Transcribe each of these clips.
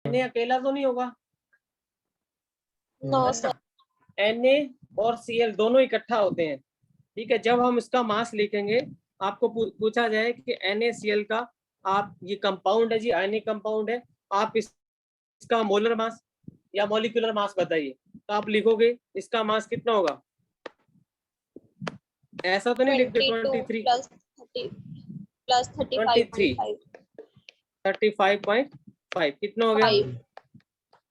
Na अकेला तो नहीं होगा, नो सर। Na और Cl दोनों इकट्ठा होते हैं। ठीक है, जब हम इसका मास लिखेंगे, आपको पूछा जाए कि NaCl का आप ये कंपाउंड है जी, आयनिक कंपाउंड है, आप इसका मोलर मास या मॉलिक्यूलर मास बताइए, तो आप लिखोगे इसका मास कितना होगा? ऐसा तो नहीं लिखते 23 प्लस 30 प्लस 35.5 35.5 कितना हो गया?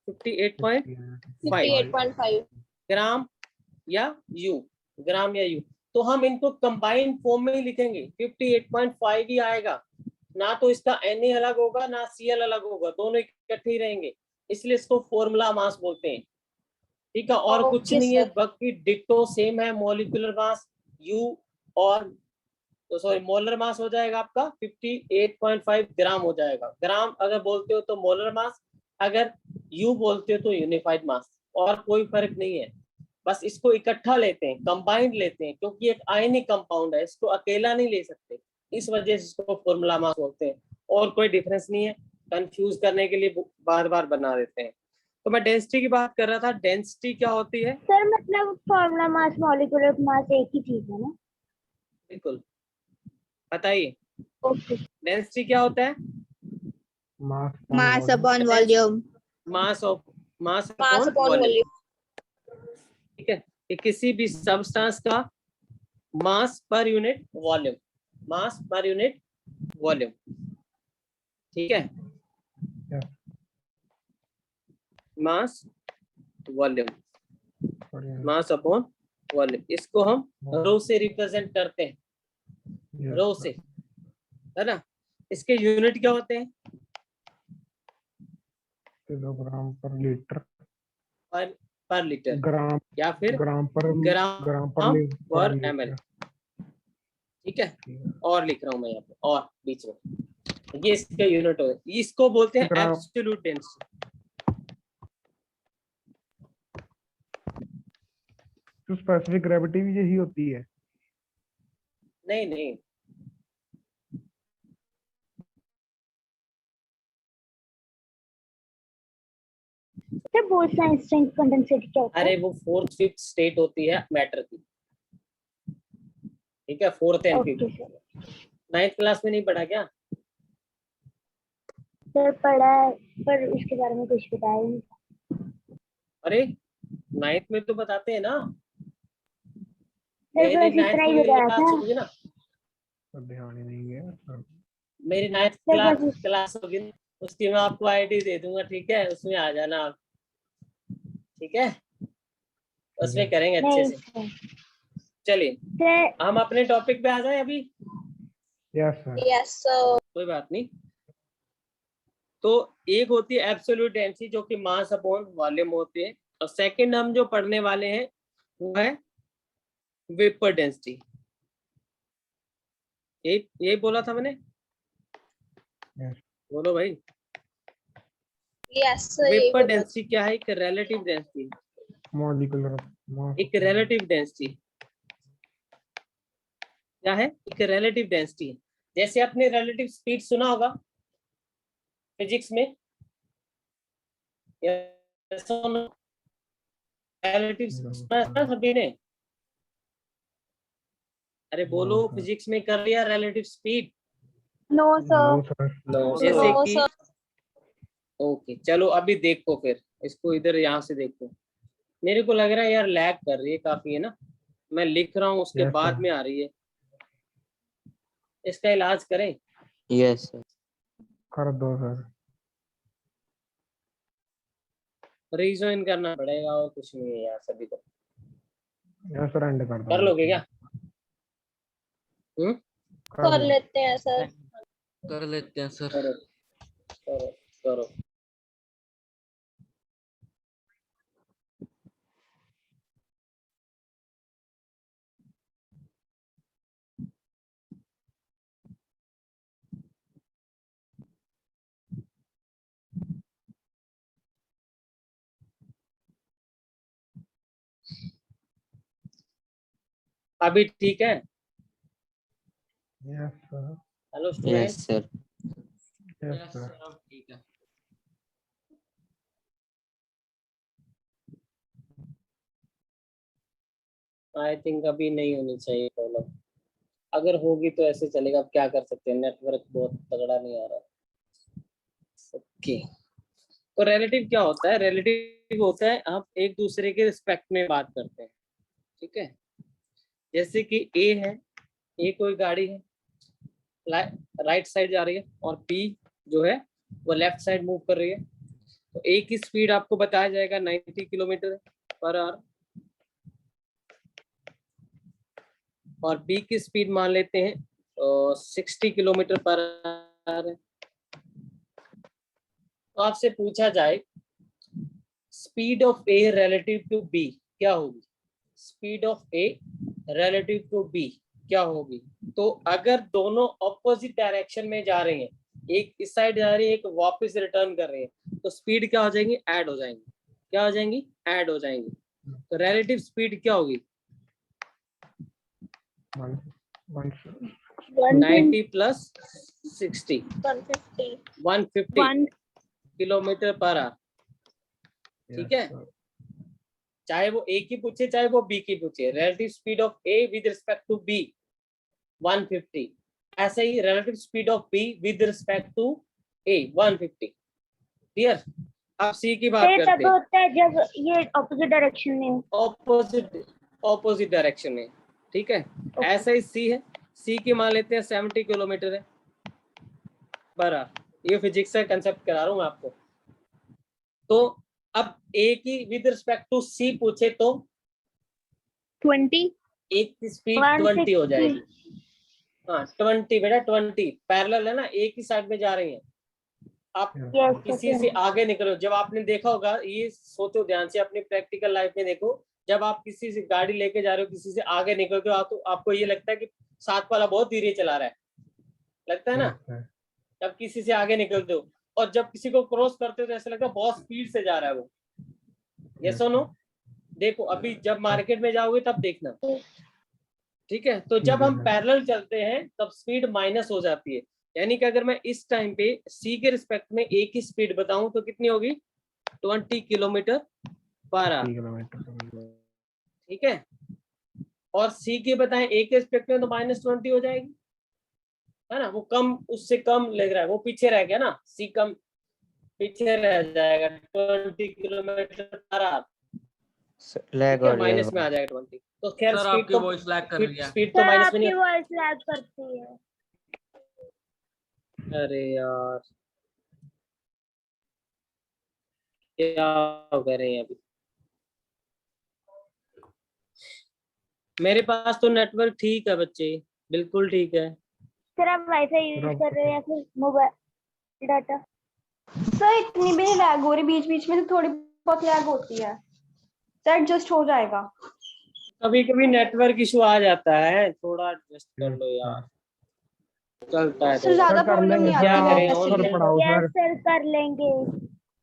58.5 58.5 ग्राम या यू, ग्राम या यू। तो हम इनको कंबाइंड फॉर्म में ही लिखेंगे, 58.5 ही आएगा, ना तो इसका Na अलग होगा ना Cl अलग होगा, दोनों इकट्ठे ही रहेंगे, इसलिए इसको फॉर्मूला मास बोलते हैं। ठीक है, और कुछ नहीं है, बाकी डिट्टो सेम है, मॉलिक्यूलर मास यू और तो सॉरी मोलर मास हो जाएगा आपका 58.5 ग्राम हो जाएगा। ग्राम अगर बोलते हो तो मोलर मास, अगर यू बोलते हो तो यूनिफाइड मास, और कोई फर्क नहीं है, बस इसको इकट्ठा लेते हैं, कंबाइंड लेते हैं, क्योंकि एक आयनिक कंपाउंड है, इसको अकेला नहीं ले सकते, इस वजह से इसको फॉर्मूला मास बोलते हैं, और कोई डिफरेंस नहीं है, कंफ्यूज करने के लिए बार बार बना देते हैं। तो मैं डेंसिटी की बात कर रहा था, डेंसिटी क्या होती है सर? मतलब फॉर्मूला मास मॉलिक्यूलर मास एक ही चीज है ना? बिल्कुल, बताइए ओके। डेंसिटी क्या होता है? Mass upon volume. Mass mass upon upon volume. Volume. ठीक है, कि किसी भी सब्सटेंस का मास पर यूनिट वॉल्यूम, मास पर यूनिट वॉल्यूम। ठीक है, मास वॉल्यूम, मास अपॉन वॉल्यूम, इसको हम रो से रिप्रेजेंट करते हैं, रो से, है ना। इसके यूनिट क्या होते हैं? किलोग्राम पर लीटर, पर लीटर, ग्राम या फिर ग्राम पर ml। ठीक है, और लिख रहा हूं मैं यहाँ पे, और बीच में ये इसका यूनिट है, इसको बोलते हैं एब्सोल्यूट डेंसिटी। तो स्पेसिफिक ग्रेविटी भी यही होती है? नहीं नहीं, सर बोल्ट्जमान कंडेंसेट क्या होता है? अरे वो फोर्थ फिफ्थ स्टेट होती है मैटर की। ठीक है, fourth and okay fifth. Sir. 9th class में नहीं पढ़ा क्या? सर पढ़ा है, पर उसके बारे में कुछ बताया नहीं। अरे 9th में तो बताते हैं ना, सर मेरी बस 9th इतना की ही बताया क्लास था होगी ना, ध्यान ही नहीं है। मेरी 9th सर बस क्लास होगी ना, उसकी मैं आपको आईडी दे दूंगा। ठीक है, उसमें आ जाना आप। ठीक है, उसमें करेंगे अच्छे नहीं से। सर। चलिए सर हम अपने टॉपिक पे आ जाए अभी। Yes sir. Yes sir. कोई बात नहीं। तो एक होती है एब्सोल्यूट डेंसिटी, जो कि मास अपॉन वॉल्यूम होती है, और सेकंड हम जो पढ़ने वाले हैं वो है वेपर डेंसिटी। यही बोला था मैंने, बोलो भाई। Yes sir. वेपर डेंसिटी क्या है? एक रिलेटिव डेंसिटी, मॉलिक्यूलर एक रिलेटिव डेंसिटी क्या है? एक रिलेटिव डेंसिटी। जैसे आपने रिलेटिव स्पीड सुना होगा फिजिक्स में, रिलेटिव सुना सभी ने? अरे बोलो, फिजिक्स में कर लिया रिलेटिव स्पीड? No sir. जैसे नो कि सर। ओके, चलो अभी देखो, फिर इसको इधर यहाँ से देखो। मेरे को लग रहा है यार लैग कर रही है काफी, है ना, मैं लिख रहा हूँ उसके बाद में आ रही है। इसका इलाज करें? Yes sir. कर दो सर। रीजॉइन करना पड़ेगा, और कुछ नहीं है यार सभी को। यस सर, एंड कर दो। कर लोगे क्या? कर लेते हैं सर। कर लेते हैं सर। करो करो करो। अभी ठीक है? Yes sir. Hello yes student. Sir. Yes sir. अब ठीक है। आई थिंक अभी नहीं होनी चाहिए प्रॉब्लम, अगर होगी तो ऐसे चलेगा, अब क्या कर सकते हैं, नेटवर्क बहुत तगड़ा नहीं आ रहा। ओके, तो रिलेटिव क्या होता है? रिलेटिव होता है आप एक दूसरे के रिस्पेक्ट में बात करते हैं, ठीक है। जैसे कि ए है, ए कोई गाड़ी है, राइट साइड जा रही है, और बी जो है वो लेफ्ट साइड मूव कर रही है, तो ए की स्पीड आपको बताया जाएगा 90 किलोमीटर पर आवर, और बी की स्पीड मान लेते हैं 60 किलोमीटर पर आवर है। तो आपसे पूछा जाए speed of a relative to b क्या होगी, speed of a relative to b क्या होगी? तो अगर दोनों ऑपोजिट डायरेक्शन में जा रहे हैं, एक इस साइड जा रही है, एक वापस रिटर्न कर रहे हैं, तो स्पीड क्या हो जाएंगी? ऐड हो जाएंगी। क्या हो जाएंगी? ऐड हो जाएंगी। तो रिलेटिव स्पीड क्या होगी? 90 प्लस 60 150 किलोमीटर पर आवर, ठीक है। चाहे वो ए की पूछे चाहे वो बी की पूछे, relative speed of A with respect to B 150, ऐसे ही relative speed of B with respect to A 150। Clear? अब सी की बात करते तब हैं। होता है जब ये ऑपोजिट डायरेक्शन में हो। ऑपोजिट डायरेक्शन में, ठीक है। ऐसा ही सी है, सी की मान लेते हैं 70 किलोमीटर है पर आवर। ये फिजिक्स का कंसेप्ट करा रहा हूँ मैं आपको। तो अब ए की विद रिस्पेक्ट टू सी पूछे तो 20 एक की स्पीड 20 हो जाएगी। हाँ 20 बेटा, 20 पैरेलल है ना, एक ही साइड में जा रही है। आप किसी से आगे निकलो, जब आपने देखा होगा, ये सोचो ध्यान से, अपनी प्रैक्टिकल लाइफ में देखो, जब आप किसी से गाड़ी लेके जा रहे हो, किसी से आगे निकलते हो, तो आपको ये लगता है कि साथ वाला बहुत धीरे चला रहा है, लगता है ना। जब किसी से आगे निकलते हो, और जब किसी को क्रॉस करते हो तो ऐसा लगता है बहुत स्पीड से जा रहा है वो। ये सुनो, देखो अभी जब मार्केट में जाओगे तब देखना, ठीक है। तो जब हम पैरेलल चलते हैं तब स्पीड माइनस हो जाती है, यानी कि अगर मैं इस टाइम पे सी के रिस्पेक्ट में ए की स्पीड बताऊं तो कितनी होगी? 20 किलोमीटर पर आवर, ठीक है। और सी के बताएं ए के रिस्पेक्ट में तो -20 हो जाएगी, है ना। वो कम, उससे कम लग रहा है, वो पीछे रह गया ना, सी कम पीछे रह जाएगा 20 किलोमीटर पर आवर, लैग हो रही है माइनस में आ जाएगा 20। तो खैर सर, स्पीड आपकी तो वॉइस लैग कर रही है। स्पीड तो माइनस में नहीं। वॉइस लैग करती है। अरे यार क्या करें अभी, मेरे पास तो नेटवर्क ठीक है बच्चे, बिल्कुल ठीक है। सर आप वाईफाई यूज कर रहे हैं या फिर मोबाइल डाटा? सर इतनी भी लैग हो रही, बीच बीच में तो थोड़ी बहुत लैग होती है सर, एडजस्ट हो जाएगा। कभी कभी नेटवर्क इशू आ जाता है, थोड़ा एडजस्ट कर लो यार, चलता है। सर ज्यादा प्रॉब्लम नहीं क्या आती करें, है। ऑनलाइन यस सर कर लेंगे।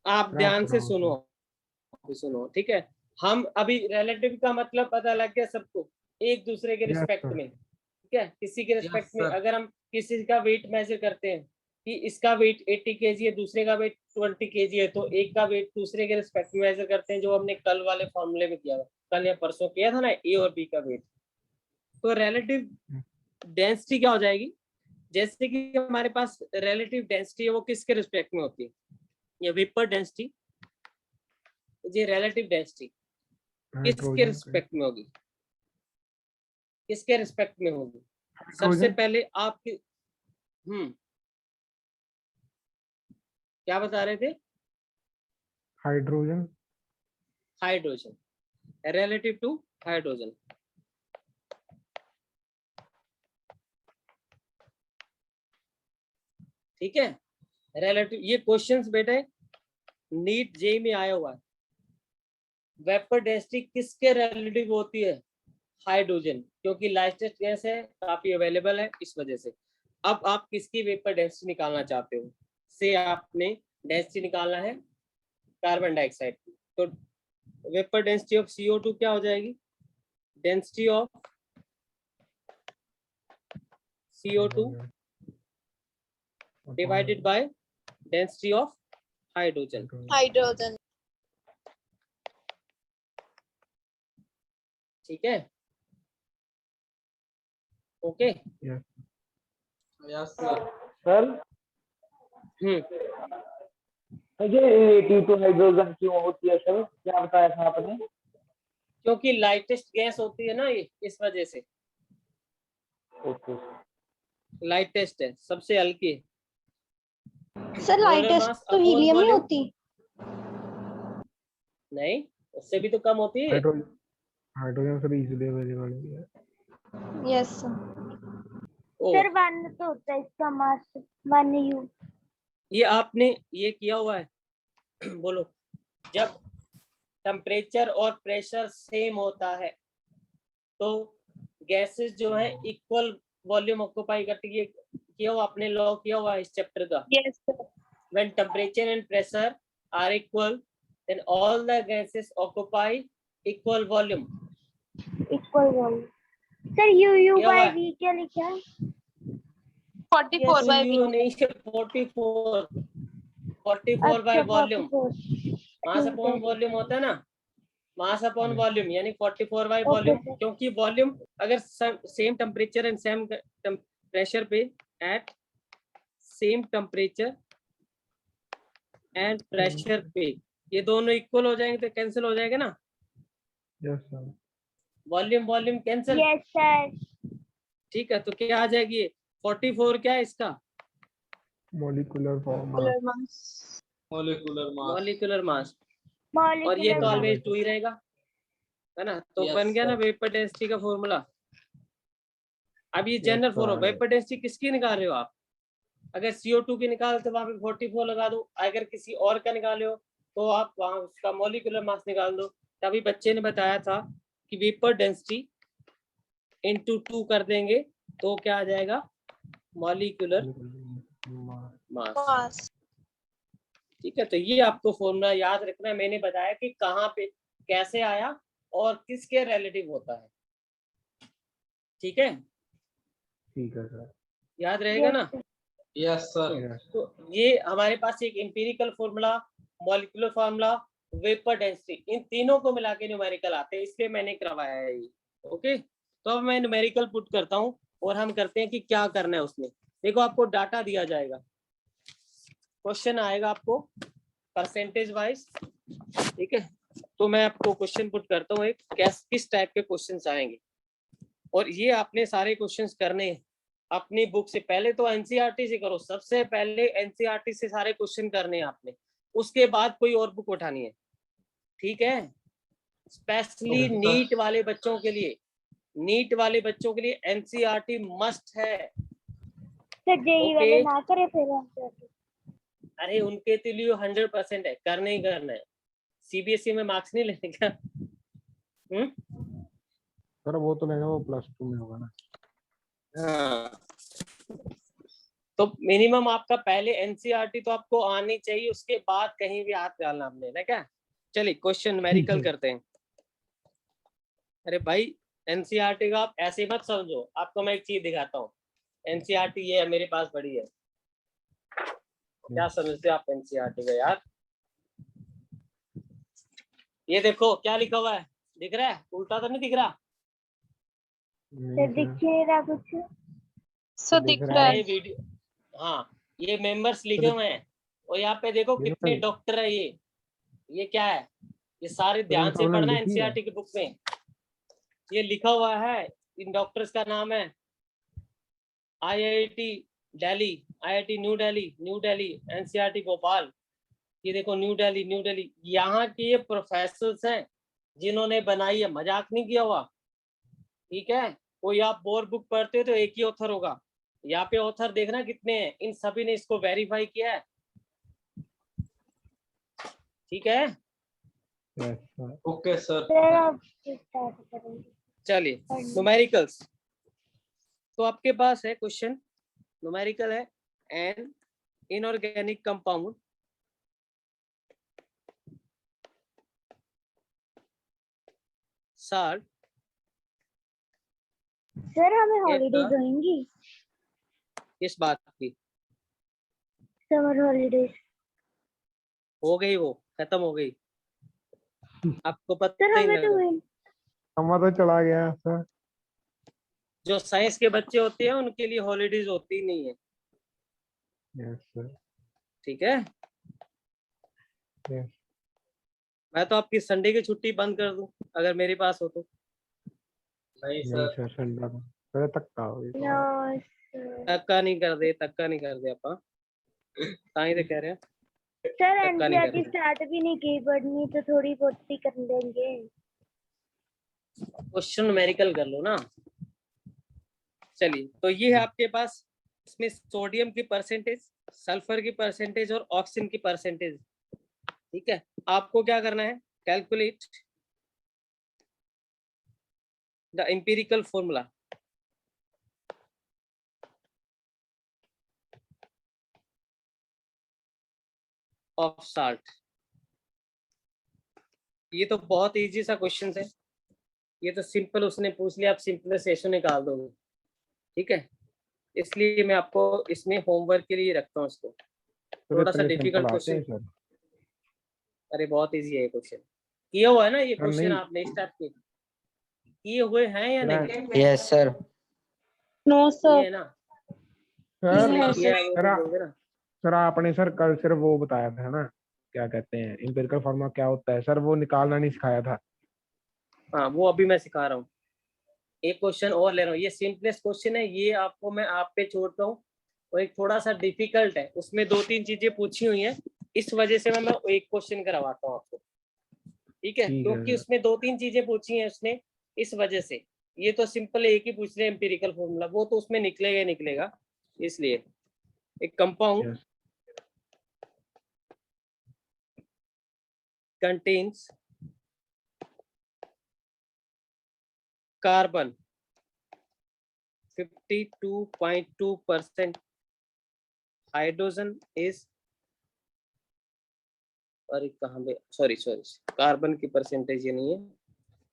आप ध्यान से सुनो, ठीक है। हम अभी रिलेटिव का मतलब पता लग गया सबको, एक दूसरे के रिस्पेक्ट में, ठीक है। किसी के रिस्पेक्ट में अगर हम किसी का वेट मेजर करते हैं कि इसका वेट 80 kg है, दूसरे का वेट 20 kg है, तो एक का वेट दूसरे के रिस्पेक्ट में मेजर करते हैं, जो हमने कल वाले फॉर्मूले में किया था, कल या परसों किया था ना, ए और बी का वेट। तो रिलेटिव डेंसिटी क्या हो जाएगी? जैसे कि हमारे पास रिलेटिव डेंसिटी है, वो किसके रिस्पेक्ट में होती है? ये वेपर डेंसिटी, ये रिलेटिव डेंसिटी किसके रिस्पेक्ट में होगी? किसके रिस्पेक्ट में होगी? सबसे पहले आपकी क्या बता रहे थे? Hydrogen. Hydrogen, relative to hydrogen, ठीक है। रिलेटिव, ये क्वेश्चंस बेटे नीट जेई में आया हुआ है। वेपर डेंसिटी किसके रिलेटिव होती है? हाइड्रोजन, क्योंकि लाइटेस्ट गैस है, काफी अवेलेबल है, इस वजह से। अब आप किसकी वेपर डेंसिटी निकालना चाहते हो? से आपने डेंसिटी निकालना है कार्बन डाइऑक्साइड की, तो वेपर डेंसिटी ऑफ CO2 क्या हो जाएगी? Density of CO2 divided by density of hydrogen, ठीक है। ओके। Yes sir. सर ये T2 हाइड्रोजन क्यों होती है सर, क्या बताया था आपने? क्योंकि लाइटेस्ट गैस होती है ना ये, इस वजह से ओके लाइटेस्ट है, सबसे हल्की है। सर Molar लाइटेस्ट mass तो upon हीलियम नहीं volume? होती। नहीं, उससे भी तो कम होती है। Hydrogen hydrogen sir easily available है। यस ओ, सर 1 तो होता है इसका मास 1U। ये आपने ये किया हुआ है बोलो, जब टेम्परेचर और प्रेशर सेम होता है तो गैसेस जो है इक्वल वॉल्यूम ऑक्यूपाई करती है, किया हुआ आपने लॉ किया हुआ है इस चैप्टर का। Yes sir. When temperature and pressure are equal, then all the gases occupy equal volume. Equal volume. Sir U क्या बाय हुआ? V क्या लिखा है? 44 by U V. नहीं है, 44 by अच्छा volume, 44। मास ठीक अपॉन है। वॉल्यूम होता है ना, मास अपॉन वॉल्यूम यानी 44 by ओके वॉल्यूम। सर। क्योंकि वॉल्यूम अगर same temperature and same pressure पे, at same temperature and pressure पे ये दोनों इक्वल हो जाएंगे तो कैंसिल हो जाएगा ना, yes sir. Volume volume cancel. Yes sir. ठीक है, तो क्या आ जाएगी 44 क्या है इसका molecular form Molar mass. Molecular mass. Molecular mass, और ये तो मॉलिक्यूलर ऑलवेज 2 ही रहेगा, है ना। तो Yes, बन गया ना sir. वेपर डेंसिटी का फॉर्मूला। अब ये Yes, general sir. Formula, vapour density किसकी निकाल रहे हो आप? अगर CO2 की निकाल तो वहां पे 44 लगा दो, अगर किसी और का निकाले हो तो आप वहां उसका मॉलिक्यूलर मास निकाल दो। तभी बच्चे ने बताया था कि वेपर डेंसिटी इंटू 2 कर देंगे तो क्या आ जाएगा, मॉलिक्यूलर मास। Mass. ठीक है, तो ये आपको फॉर्मूला याद रखना है। मैंने बताया कि कहाँ पे कैसे आया और किसके रिलेटिव होता है। ठीक है, ठीक है सर। याद रहेगा ना। Yes sir. यस तो ये हमारे पास एक empirical formula, molecular formula, vapour density, इन तीनों को मिला के न्यूमेरिकल आते हैं, इसलिए मैंने करवाया है ये। ओके, तो अब मैं न्यूमेरिकल पुट करता हूँ और हम करते हैं कि क्या करना है उसमें। देखो आपको डाटा दिया जाएगा, क्वेश्चन आएगा आपको परसेंटेज वाइज। ठीक है, तो मैं आपको क्वेश्चन पुट करता हूँ एक, किस टाइप के क्वेश्चंस आएंगे, और ये आपने सारे क्वेश्चंस करने हैं अपनी बुक से। पहले तो एनसीईआरटी से करो, सबसे पहले एनसीईआरटी से सारे क्वेश्चन करने हैं आपने, उसके बाद कोई और बुक उठानी है। ठीक है, स्पेशली नीट वाले बच्चों के लिए, नीट वाले बच्चों के लिए एनसीईआरटी मस्ट है। सर जेई वाले ना करे फिर हम क्या? अरे उनके तो लिए 100% है, करना ही करना है। सीबीएसई में मार्क्स नहीं लेने का। सर वो तो लेगा, वो +2 में होगा ना। हाँ, तो मिनिमम आपका पहले एनसीईआरटी तो आपको आनी चाहिए, उसके बाद कहीं भी हाथ डालना आपने ना। क्या, चलिए क्वेश्चन न्यूमेरिकल करते हैं। अरे भाई एनसीईआरटी का आप ऐसे मत समझो, आपको मैं एक चीज दिखाता हूँ। एनसीईआरटी ये है मेरे पास बड़ी है, क्या समझते हो आप एनसीईआरटी का यार? ये देखो क्या लिखा हुआ है, दिख रहा है? उल्टा तो नहीं दिख रहा? सर दिख ही नहीं रहा कुछ। So दिख दिख रहा रहा अरे है. वीडियो, हाँ ये मेंबर्स लिखे हुए हैं, और यहाँ पे देखो कितने डॉक्टर है। ये क्या है? ये सारे ध्यान से पढ़ना है एनसीईआरटी की बुक में, ये लिखा हुआ है। इन डॉक्टर्स का नाम है IIT Delhi, IIT new Delhi, NCERT Bhopal. ये देखो न्यू दिल्ली, यहाँ के ये प्रोफेसर्स हैं जिन्होंने बनाई है, मजाक नहीं किया हुआ। ठीक है, कोई आप बोर बुक पढ़ते हो तो एक ही ऑथर होगा, यहाँ पे ऑथर देखना कितने हैं, इन सभी ने इसको वेरीफाई किया है। ठीक है, yes sir. Okay sir. Sir अब स्टार्ट करेंगे। चलिए न्यूमेरिकल्स, तो आपके पास है क्वेश्चन, न्यूमेरिकल है, an inorganic compound salt. Sir हमें हॉलीडेज होंगी, किस बात की? Summer holidays. हो गई, वो खत्म हो गई, आपको पता सर ही हमें तो लगा। हुई। हमारा तो चला गया सर। जो साइंस के बच्चे होते हैं उनके लिए हॉलीडेज होती नहीं है, यस सर। ठीक है। यस मैं तो आपकी संडे की छुट्टी बंद कर दूं अगर मेरे पास हो तो। नहीं नहीं सर। सर संडा को सर तक का हो नो सर तक्का नहीं कर दे ਆਪਾਂ ਤਾਂ ਹੀ तो कह रहे हैं सर धक्का नहीं एनसीईआरटी करेंगे। स्टार्ट भी नहीं की पढ़नी तो थोड़ी बहुत ही कर लेंगे। क्वेश्चन न्यूमेरिकल कर लो ना। चलिए तो ये है आपके पास, इसमें सोडियम की परसेंटेज, सल्फर की परसेंटेज और ऑक्सीजन की परसेंटेज, ठीक है। आपको क्या करना है, calculate the empirical formula of salt. ये तो बहुत इजी सा क्वेश्चन है, ये तो सिंपल उसने पूछ लिया, आप सिंपलाइजेशन निकाल दोगे, ठीक है। इसलिए मैं आपको इसमें होमवर्क के लिए रखता हूँ इसको, सर थोड़ा सा इतने सिंपल डिफिकल्ट आते हैं क्वेश्चन। सर? अरे बहुत इजी है ये क्वेश्चन, किया हुआ है ना ये सर क्वेश्चन, नहीं आपने इस टाइप के किए हुए हैं या सर नहीं? Yes sir. No, ये sir. है ना, सर नहीं Yes, किया है वो सर तो बोल दे ना। सर आपने सर कल सिर्फ वो बताया था ना, क्या कहते हैं एम्पिरिकल फॉर्मूला क्या होता है सर, वो निकालना नहीं सिखाया था। हाँ वो अभी मैं सिखा रहा हूँ, एक क्वेश्चन और ले रहा हूँ, ये सिंपलेस्ट क्वेश्चन है, ये आपको मैं आप पे छोड़ता हूँ। और एक थोड़ा सा डिफिकल्ट है, उसमें 2-3 चीजें पूछी हुई हैं, इस वजह से मैं एक क्वेश्चन करवाता हूँ आपको, ठीक है, ठीक है क्योंकि सर। उसमें 2-3 चीजें पूछी हैं उसने, इस वजह से। ये तो सिंपल एक ही पूछ रहे हैं एम्पिरिकल फॉर्मूला, वो तो उसमें निकलेगा ही निकलेगा। इसलिए एक compound yes contains carbon 52.2%, hydrogen is, और कहाँ पे, सॉरी कार्बन की परसेंटेज ये नहीं है,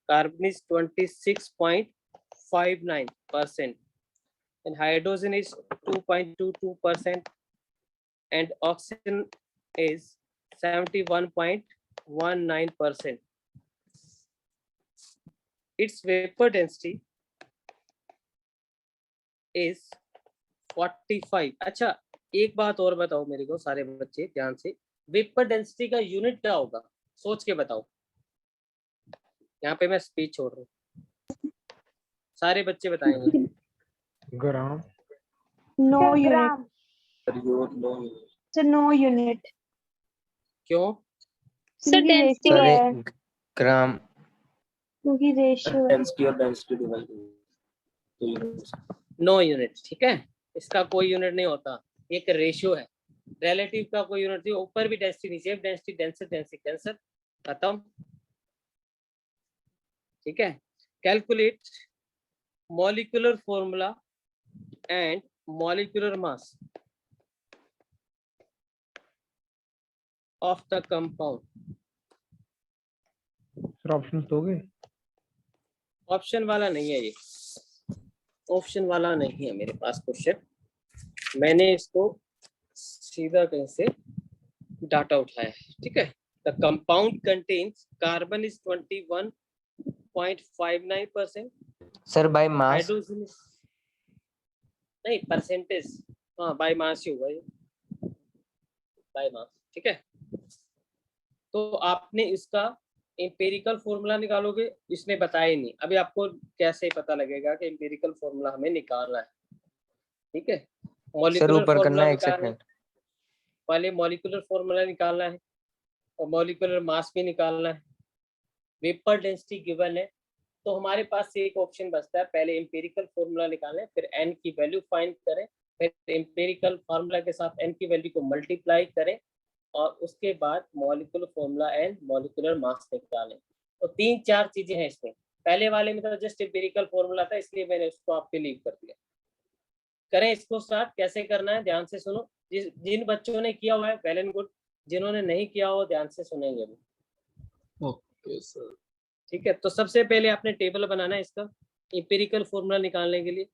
carbon is 26.59% and hydrogen is 2.22% and oxygen is 71.19%. Its vapor density is 45. अच्छा एक बात और बताओ मेरे को सारे बच्चे ध्यान से, वेपर डेंसिटी का यूनिट क्या होगा, सोच के बताओ। यहाँ पे मैं स्पीच छोड़ रहा हूँ, सारे बच्चे बताएंगे। ग्राम। No unit. ग्राम So no unit. क्यों? Sir, क्योंकि density ratio सर है, ग्राम। क्योंकि रेशियो है। नो यूनिट, ठीक है, इसका कोई यूनिट नहीं होता, एक रेशियो है, रिलेटिव का कोई यूनिट नहीं, ऊपर भी डेंसिटी नीचे डेंसिटी, डेंसर डेंसिटी डेंसर, खत्म, ठीक है। Calculate molecular formula and molecular mass of the compound. Sir options दोगे? ऑप्शन वाला नहीं है ये, ऑप्शन वाला नहीं है मेरे पास क्वेश्चन, मैंने इसको सीधा कहीं से डाटा उठाया है, ठीक है। The compound contains carbon is 21.59%, sir by mass. Hydrogen नहीं परसेंटेज, हाँ बाय मास ही होगा ये, बाय मास, ठीक है। तो आपने इसका एम्पिरिकल फॉर्मूला निकालोगे, इसने बताया ही नहीं, अभी आपको कैसे पता लगेगा कि एम्पिरिकल फॉर्मूला हमें निकालना है, ठीक है। सर मॉलिक्यूलर ऊपर करना फॉर्मूला है, एक निकालना है, सेकंड। पहले मॉलिक्यूलर फॉर्मूला निकालना है और मॉलिक्यूलर मास भी निकालना है, वेपर डेंसिटी गिवन है, तो हमारे पास एक ऑप्शन बचता है, पहले एम्पिरिकल फॉर्मूला निकालें, फिर एन की वैल्यू फाइंड करें, फिर एम्पिरिकल फार्मूला के साथ एन की वैल्यू को मल्टीप्लाई करें और उसके बाद molecular formula and molecular mass निकालें। तो 3-4 चीजें हैं इसमें, पहले वाले में तो जस्ट एम्पिरिकल फॉर्मूला था, इसलिए मैंने उसको आपके लीव कर दिया। करें इसको स्टार्ट, कैसे करना है ध्यान से सुनो, जिन बच्चों ने किया हुआ है वेल एंड गुड, जिन्होंने नहीं किया हो ध्यान से सुनेंगे अभी, ओके सर। ठीक है। तो सबसे पहले आपने टेबल बनाना है इसका एम्पिरिकल फॉर्मूला निकालने के लिए।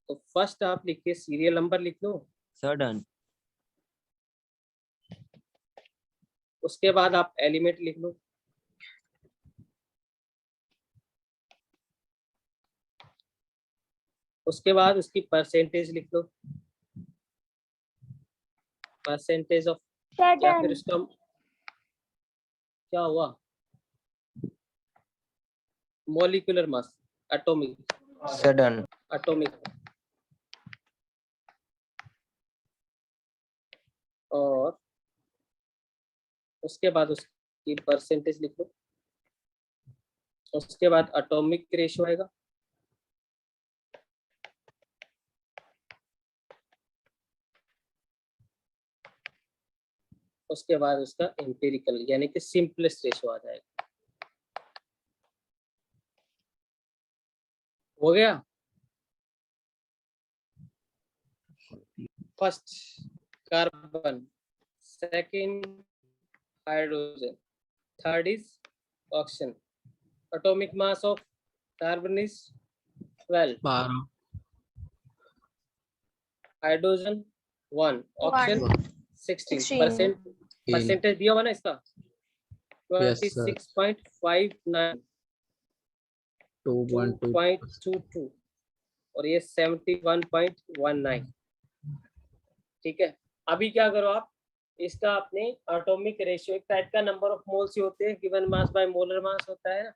तो फर्स्ट आप लिखिए, सीरियल नंबर लिख लो, सर डन। उसके बाद आप एलिमेंट लिख लो, उसके बाद उसकी परसेंटेज लिख दो, परसेंटेज ऑफ, सर या फिर डन। उसका क्या हुआ, molecular mass, atomic, sudden atomic, और उसके बाद उसकी परसेंटेज लिख लो, उसके बाद एटॉमिक रेशियो आएगा, उसके बाद उसका एम्पिरिकल यानी कि सिंपलेस्ट रेशियो आ जाएगा। हो गया। First carbon, second hydrogen, third is oxygen. Atomic mass of carbon is 12, 12, hydrogen 1, oxygen 16%। Percentage दिया हुआ ना इसका, Yes, sir. 26.59, 2.2. 2.22 और ये 71.19। ठीक है, अभी क्या करो आप, इसका अपने एटॉमिक रेशियो, एक टाइप का नंबर ऑफ मोल्स ही होते हैं, given mass by molar mass होता है ना,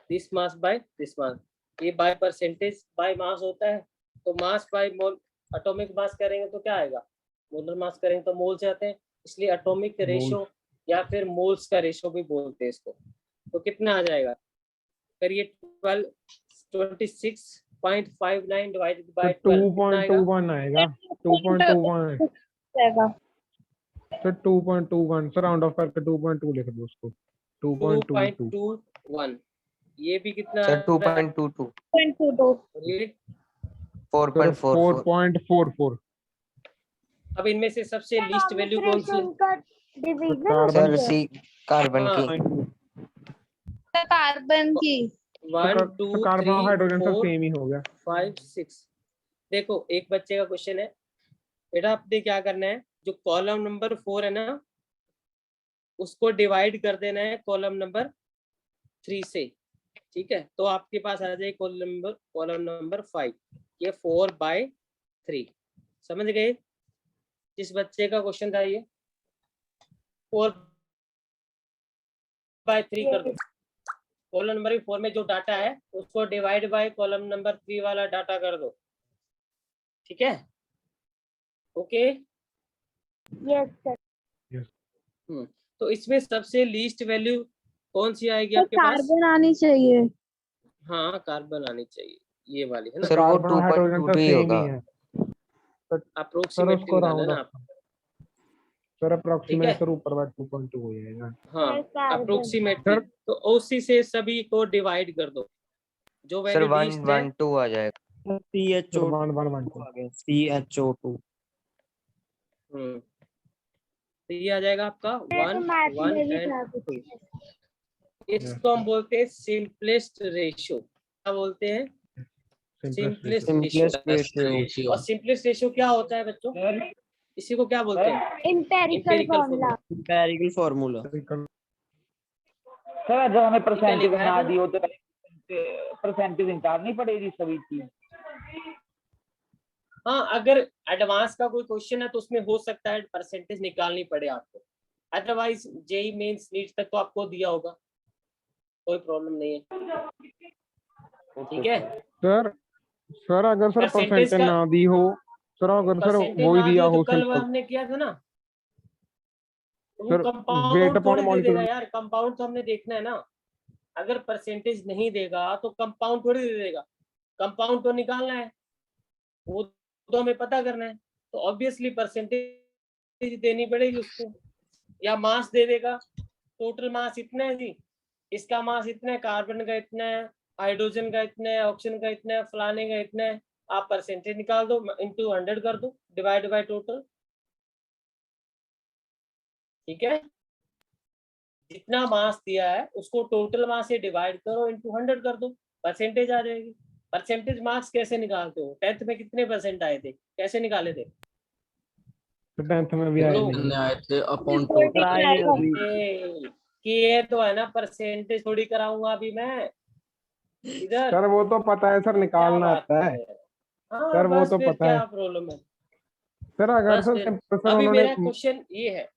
this mass by this mass, ये बाय परसेंटेज बाय मास होता है। तो mass by mole, atomic mass करेंगे तो क्या आएगा, मोलर मास करेंगे तो मोल्स आते हैं, इसलिए एटॉमिक रेशियो या फिर मोल्स का रेशियो भी बोलते हैं इसको। तो कितना आ जाएगा, करिए 26.59 डिवाइडेड बाय 12 कितना आएगा, 2.21 आएगा, 2.21 रहेगा। सर, 2.21 सर, राउंड ऑफ करके 2.2 लिख दो उसको, 2.22 2.21। ये भी कितना सर आ रहा है? 2.22 2.22। और ये 4.44 4.44 अब इनमें से सबसे लीस्ट वैल्यू कौन सी है? का डिवीजन कार्बन सर सी कार्बन हाँ, की कार्बन की 1 2 कार्बन और 3 हाइड्रोजन सब 4 सेम ही हो गया। 5 6। देखो एक बच्चे का क्वेश्चन है, बेटा आपने क्या करना है, जो कॉलम नंबर 4 है ना, उसको डिवाइड कर देना है कॉलम नंबर 3 से। ठीक है, तो आपके पास आ जाए कॉलम नंबर 5, ये 4/3। समझ गए? जिस बच्चे का क्वेश्चन था ये 4/3 कर दो, कॉलम नंबर 4 में जो डाटा है उसको डिवाइड बाय कॉलम नंबर 3 वाला डाटा कर दो। ठीक है, ओके। Yes sir. तो इसमें सबसे लीस्ट वैल्यू कौन सी आएगी आपके पास? कार्बन आनी चाहिए। हाँ, कार्बन आनी चाहिए, ये वाली है ना, सर वो कार्बन और हाइड्रोजन 2.22 सब ही सेम होगा। ही है सर, अप्रोक्सीमेटली उसको निकालना राउंड ना ऑफ, आप। सर ठीक अप्रोक्सीमेट है, सर ऊपर बाय 2.2 हो जाएगा। हाँ कार्बन। अप्रोक्सीमेटली, सर तो उसी से सभी को डिवाइड कर दो, जो सर वैल्यू लीस्ट है 112 आ जाएगा। सर 1 CHO2 तो ये आ जाएगा आपका 1 1 एंड 2। इसको हम बोलते हैं सिंपलेस्ट रेशियो। क्या बोलते हैं? Simplest ratio. और सिंपलेस्ट रेशियो क्या होता है बच्चों? इसी को क्या बोलते हैं? Empirical Empirical formula. empirical formula sir जब हमें परसेंटेज लिखा है ना ना? दी हो तो परसेंटेज निकालनी पड़ेगी सभी की। हाँ, अगर एडवांस का कोई क्वेश्चन है तो उसमें हो सकता है परसेंटेज निकालनी पड़े आपको, अदरवाइज जेई मेंस नीट तक तो आपको दिया होगा, कोई प्रॉब्लम नहीं है। ठीक है, सर अगर सर परसेंटेज परसेंटेज का, ना दी हो सर, अगर सर परसेंटेज वो ही ना दिया दिया तो हो कल सिंपल हमने किया था ना, तो वो सर, वेट कंपाउंड अपॉन थोड़ी दे मॉलिक्यूलर, देगा यार, कंपाउंड तो हमने देखना है ना। अगर परसेंटेज नहीं देगा तो कंपाउंड थोड़ी दे देगा, कंपाउंड तो निकालना है, वो तो हमें पता करना है, तो ऑब्वियसली परसेंटेज देनी पड़ेगी उसको। या मास दे देगा, टोटल मास इतना है जी, इसका मास इतना है, कार्बन का इतना है, हाइड्रोजन का इतना है, ऑक्सीजन का इतना है, फलाने का इतना है, आप परसेंटेज निकाल दो, इनटू 100 कर दो, डिवाइड बाय टोटल। ठीक है, जितना मास दिया है उसको टोटल मास से डिवाइड करो, इनटू 100 कर दो, परसेंटेज आ जाएगी। परसेंटेज मार्क्स कैसे निकालते हो? 10th में कितने परसेंट आए थे, कैसे निकाले थे? 10th में भी आए बोलो। नहीं। कितने आए थे अपॉन टोटल? किए तो है ना, परसेंटेज थोड़ी कराऊंगा अभी मैं इधर। सर वो तो पता है सर, क्या निकालना बात आता है। है? हाँ सर वो बस तो फिर पता क्या है प्रॉब्लम है। सर। अगर बस सर फिर सर अभी उन्होंने मेरा क्वेश्चन ये है,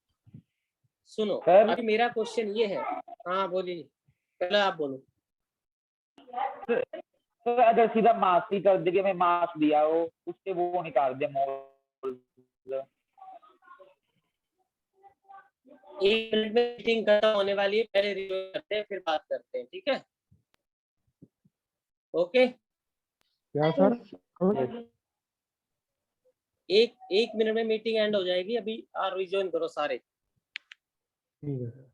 सुनो सर अभी मेरा क्वेश्चन ये है। हाँ बोलिए, पहले आप बोलो। सर अगर सीधा मार्क्स ही कर देंगे, मैं मार्क्स दिया हो उससे वो निकाल दे मोल। 1 मिनट में मीटिंग खत्म होने वाली है, पहले रिव्यू करते हैं फिर बात करते हैं, ठीक है? ओके, क्या सर? एक मिनट में मीटिंग एंड हो जाएगी, अभी रिज्वाइन करो सारे। ठीक है सर।